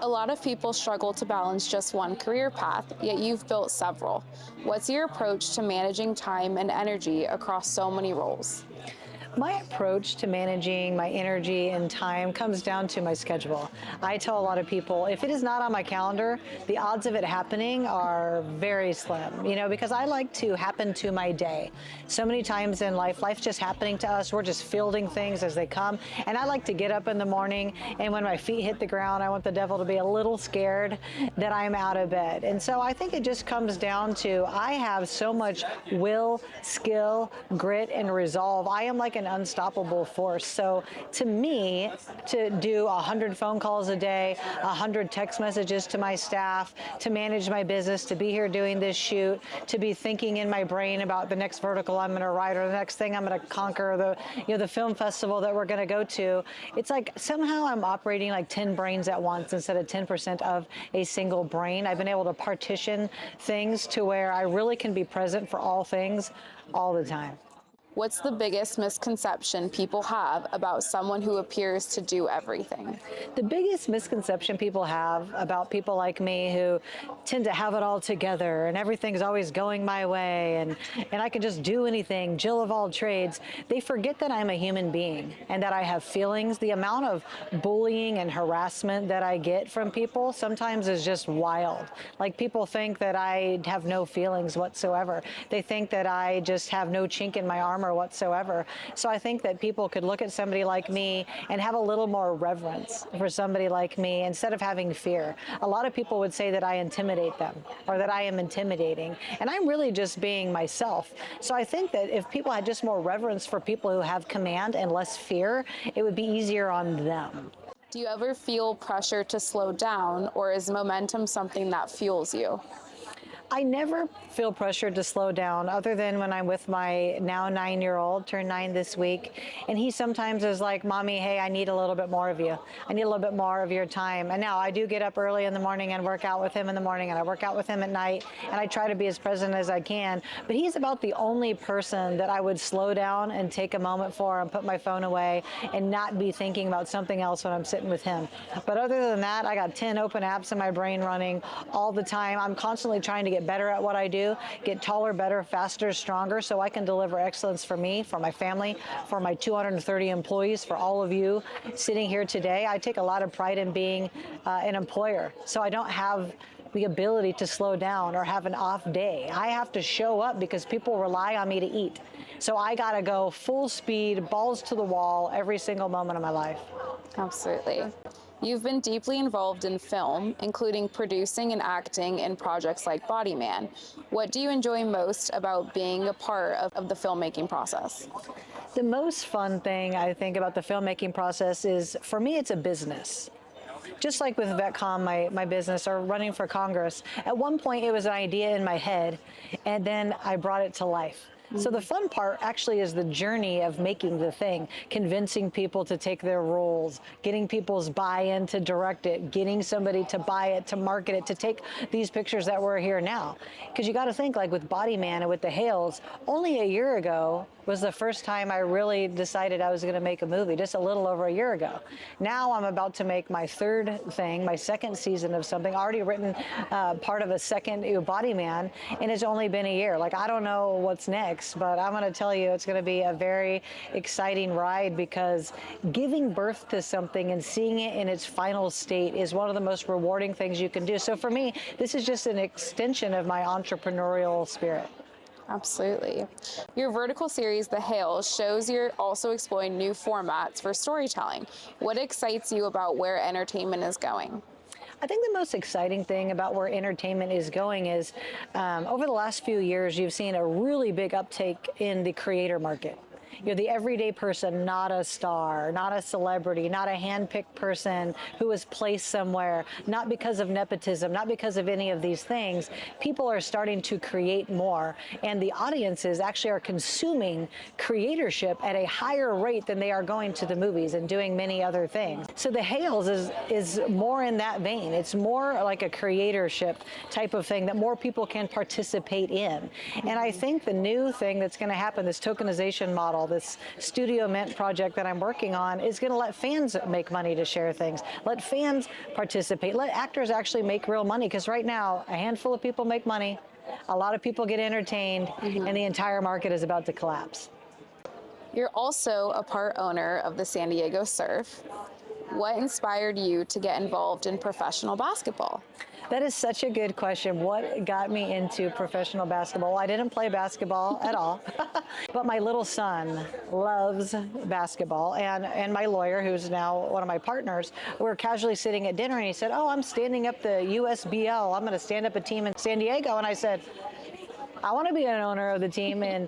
A lot of people struggle to balance just one career path, yet you've built several. What's your approach to managing time and energy across so many roles? My approach to managing my energy and time comes down to my schedule. I tell a lot of people, if it is not on my calendar, the odds of it happening are very slim, because I like to happen to my day. So many times in life, life's just happening to us. We're just fielding things as they come. And I like to get up in the morning, and when my feet hit the ground, I want the devil to be a little scared that I'm out of bed. And so I think it just comes down to, I have so much will, skill, grit, and resolve. I am like an unstoppable force. So to me, to do 100 phone calls a day, 100 text messages to my staff, to manage my business, to be here doing this shoot, to be thinking in my brain about the next vertical I'm going to write or the next thing I'm going to conquer, the film festival that we're going to go to. It's like somehow I'm operating like 10 brains at once instead of 10% of a single brain. I've been able to partition things to where I really can be present for all things all the time. What's the biggest misconception people have about someone who appears to do everything? The biggest misconception people have about people like me who tend to have it all together and everything's always going my way and I can just do anything, Jill of all trades, they forget that I'm a human being and that I have feelings. The amount of bullying and harassment that I get from people sometimes is just wild. Like, people think that I have no feelings whatsoever. They think that I just have no chink in my armor whatsoever. So I think that people could look at somebody like me and have a little more reverence for somebody like me instead of having fear. A lot of people would say that I intimidate them or that I am intimidating, and I'm really just being myself. So I think that if people had just more reverence for people who have command and less fear, it would be easier on them. Do you ever feel pressure to slow down, or is momentum something that fuels you? I never feel pressured to slow down other than when I'm with my now 9-year-old, turned 9 this week, and he sometimes is like, Mommy, hey, I need a little bit more of you. I need a little bit more of your time. And now I do get up early in the morning and work out with him in the morning, and I work out with him at night, and I try to be as present as I can. But he's about the only person that I would slow down and take a moment for and put my phone away and not be thinking about something else when I'm sitting with him. But other than that, I got 10 open apps in my brain running all the time. I'm constantly trying to get better at what I do, get taller, better, faster, stronger, so I can deliver excellence for me, for my family, for my 230 employees, for all of you sitting here today. I take a lot of pride in being an employer, so I don't have the ability to slow down or have an off day. I have to show up because people rely on me to eat. So I gotta go full speed, balls to the wall every single moment of my life. Absolutely. You've been deeply involved in film, including producing and acting in projects like Bodyman. What do you enjoy most about being a part of the filmmaking process? The most fun thing I think about the filmmaking process is, for me, it's a business. Just like with VetCom, my business, or running for Congress, at one point it was an idea in my head, and then I brought it to life. So the fun part actually is the journey of making the thing, convincing people to take their roles, getting people's buy-in to direct it, getting somebody to buy it, to market it, to take these pictures that we're here now. Because you got to think, like with Bodyman and with the Hales, only a year ago was the first time I really decided I was going to make a movie, just a little over a year ago. Now I'm about to make my third thing, my second season of something, already written part of a second Bodyman, and it's only been a year. Like, I don't know what's next, but I'm going to tell you it's going to be a very exciting ride, because giving birth to something and seeing it in its final state is one of the most rewarding things you can do. So for me, this is just an extension of my entrepreneurial spirit. Absolutely. Your vertical series, The Hales, shows you're also exploring new formats for storytelling. What excites you about where entertainment is going? I think the most exciting thing about where entertainment is going is over the last few years, you've seen a really big uptake in the creator market. You're the everyday person, not a star, not a celebrity, not a hand-picked person who was placed somewhere, not because of nepotism, not because of any of these things. People are starting to create more, and the audiences actually are consuming creatorship at a higher rate than they are going to the movies and doing many other things. So The Hales is more in that vein. It's more like a creatorship type of thing that more people can participate in. And I think the new thing that's going to happen, this tokenization model, well. This Studio Mint project that I'm working on is going to let fans make money to share things, let fans participate, let actors actually make real money, because right now a handful of people make money, a lot of people get entertained, and the entire market is about to collapse. You're also a part owner of the San Diego Surf. What inspired you to get involved in professional basketball? That is such a good question. What got me into professional basketball? Well, I didn't play basketball at all, but my little son loves basketball, and my lawyer, who's now one of my partners, we were casually sitting at dinner, and he said, "Oh, I'm standing up the USBL. I'm going to stand up a team in San Diego." And I said, I want to be an owner of the team in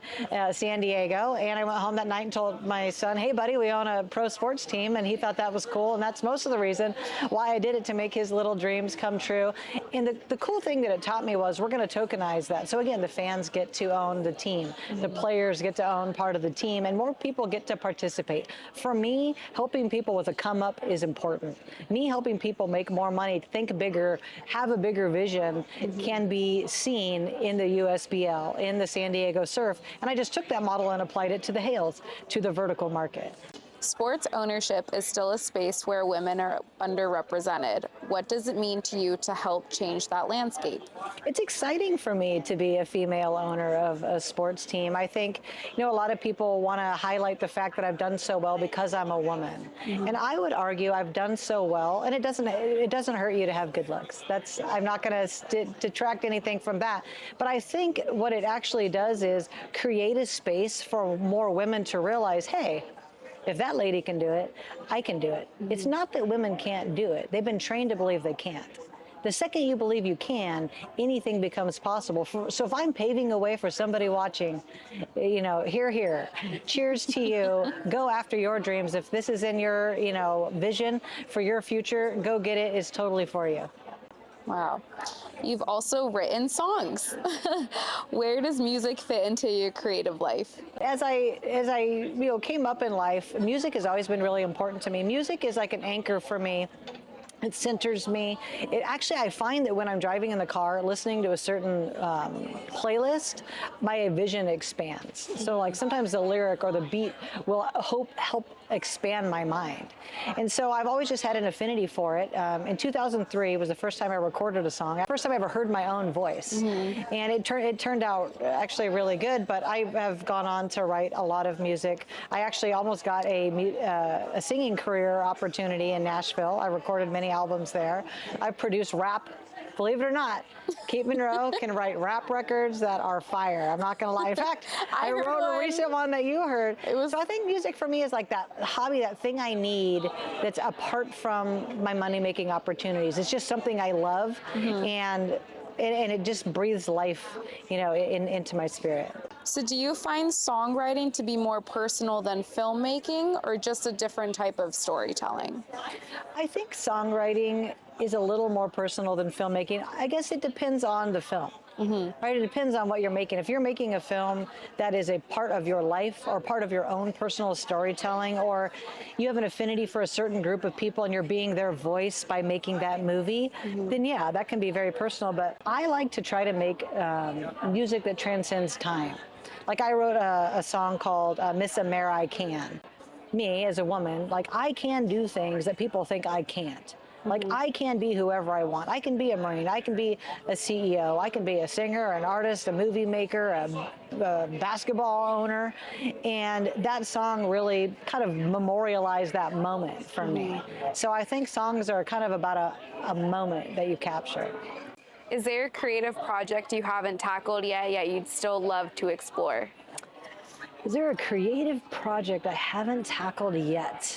San Diego. And I went home that night and told my son, "Hey, buddy, we own a pro sports team." And he thought that was cool. And that's most of the reason why I did it, to make his little dreams come true. And the cool thing that it taught me was we're going to tokenize that. So again, the fans get to own the team. The players get to own part of the team, and more people get to participate. For me, helping people with a come up is important. Me helping people make more money, think bigger, have a bigger vision, can be seen in the USBL, in the San Diego Surf. And I just took that model and applied it to the Hales, to the vertical market. Sports ownership is still a space where women are underrepresented. What does it mean to you to help change that landscape? It's exciting for me to be a female owner of a sports team. I think, a lot of people want to highlight the fact that I've done so well because I'm a woman. And I would argue I've done so well, and it doesn't hurt you to have good looks. I'm not going to detract anything from that. But I think what it actually does is create a space for more women to realize, hey, if that lady can do it, I can do it. It's not that women can't do it. They've been trained to believe they can't. The second you believe you can, anything becomes possible. So if I'm paving a way for somebody watching, here, cheers to you, go after your dreams. If this is in your, vision for your future, go get it. It's totally for you. Wow. You've also written songs. Where does music fit into your creative life? As I came up in life, music has always been really important to me. Music is like an anchor for me. It centers me. I find that when I'm driving in the car, listening to a certain playlist, my vision expands. So like sometimes the lyric or the beat will help expand my mind. And so I've always just had an affinity for it. In 2003 was the first time I recorded a song. First time I ever heard my own voice. And it turned out actually really good, but I have gone on to write a lot of music. I actually almost got a singing career opportunity in Nashville. I recorded many albums there. I've produced rap. Believe it or not, Kate Monroe can write rap records that are fire. I'm not going to lie. In fact, I wrote a recent one that you heard. So I think music for me is like that hobby, that thing I need that's apart from my money-making opportunities. It's just something I love, and it just breathes life, into my spirit. So do you find songwriting to be more personal than filmmaking, or just a different type of storytelling? I think songwriting is a little more personal than filmmaking. I guess it depends on the film. Right? It depends on what you're making. If you're making a film that is a part of your life or part of your own personal storytelling, or you have an affinity for a certain group of people and you're being their voice by making that movie, then yeah, that can be very personal. But I like to try to make music that transcends time. Like I wrote a song called Miss Amer I Can. Me as a woman, like I can do things that people think I can't. Like I can be whoever I want. I can be a Marine. I can be a CEO. I can be a singer, an artist, a movie maker, a basketball owner. And that song really kind of memorialized that moment for me. So I think songs are kind of about a moment that you capture. Is there a creative project you haven't tackled yet you'd still love to explore? Is there a creative project I haven't tackled yet?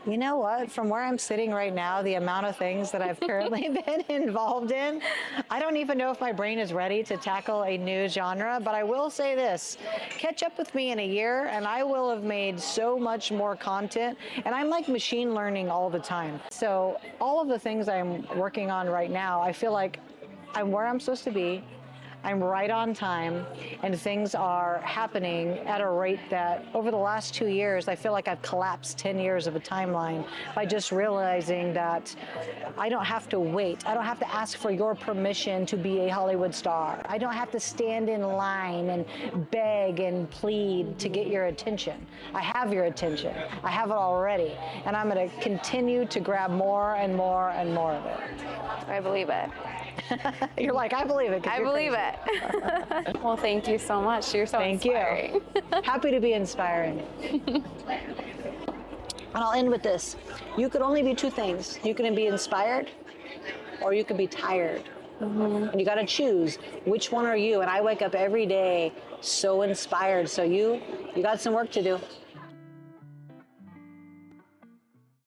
You know what? From where I'm sitting right now, the amount of things that I've currently been involved in, I don't even know if my brain is ready to tackle a new genre, but I will say this. Catch up with me in a year, and I will have made so much more content, and I'm like machine learning all the time. So all of the things I'm working on right now, I feel like I'm where I'm supposed to be. I'm right on time, and things are happening at a rate that over the last 2 years, I feel like I've collapsed 10 years of a timeline by just realizing that I don't have to wait. I don't have to ask for your permission to be a Hollywood star. I don't have to stand in line and beg and plead to get your attention. I have your attention. I have it already, and I'm going to continue to grab more and more and more of it. I believe it. You're like, I believe it. I believe it. Well, thank you so much. You're so inspiring. You. Happy to be inspiring. And I'll end with this. You could only be two things. You can be inspired or you can be tired. And you got to choose which one are you. And I wake up every day so inspired. So you got some work to do.